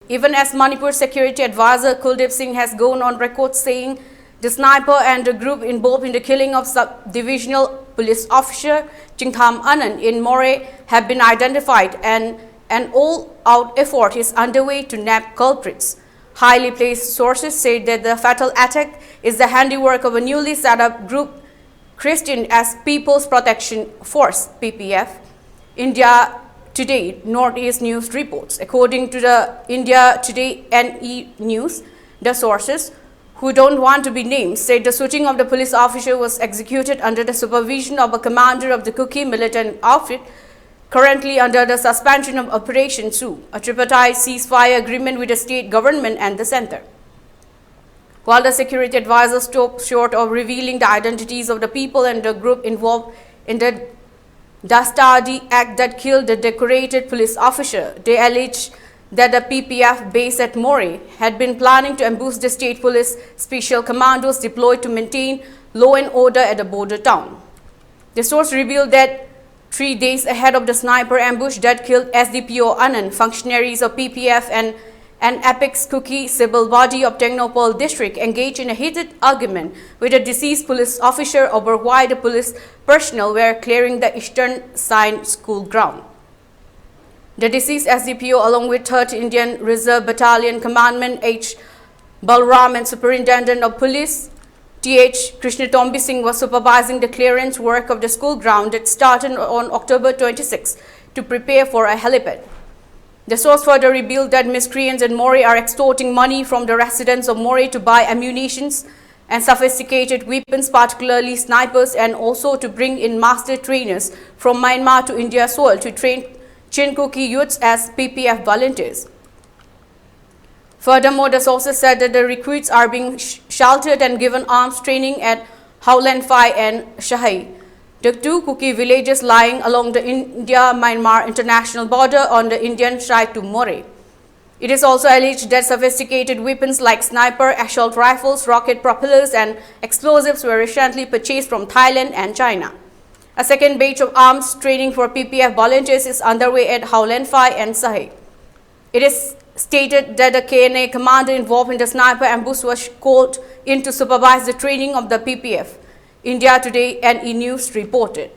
even as Manipur Security Advisor Kuldip Singh has gone on record saying the sniper and the group involved in the killing of sub-divisional police officer Chingtham Anand in More have been identified, and an all-out effort is underway to nab culprits. Highly placed sources say that the fatal attack is the handiwork of a newly set up group christened as People's Protection Force (PPF). India Today Northeast News reports. According to the India Today NE News, the sources, who don't want to be named, said the shooting of the police officer was executed under the supervision of a commander of the Kuki militant outfit, currently under the suspension of Operation Su, a tripartite ceasefire agreement with the state government and the center. While the security advisor stopped short of revealing the identities of the people and the group involved in the dastardly act that killed the decorated police officer, they alleged that the PPF base at More had been planning to ambush the state police special commandos deployed to maintain law and order at the border town. The source revealed that 3 days ahead of the sniper ambush that killed SDPO Anand, functionaries of PPF and an Apex Kuki civil body of Technopole district engaged in a heated argument with a deceased police officer over why the police personnel were clearing the Eastern Side School ground. The deceased SDPO, along with 3rd Indian Reserve Battalion Commandant H. Balram and Superintendent of Police T.H. Krishnatombi Singh, was supervising the clearance work of the school ground that started on October 26 to prepare for a helipad. The source further revealed that miscreants in More are extorting money from the residents of More to buy ammunition and sophisticated weapons, particularly snipers, and also to bring in master trainers from Myanmar to India's soil to train Chinkuki youths as PPF volunteers. Furthermore, the sources said that the recruits are being sheltered and given arms training at Howlanphai and Shahai, the two Kuki villages lying along the India-Myanmar international border on the Indian side to More. It is also alleged that sophisticated weapons like sniper, assault rifles, rocket propellers and explosives were recently purchased from Thailand and China. A second batch of arms training for PPF volunteers is underway at Howlanphai and Shahai. It is stated that the KNA commander involved in the sniper ambush was called in to supervise the training of the PPF. India Today NE News reported.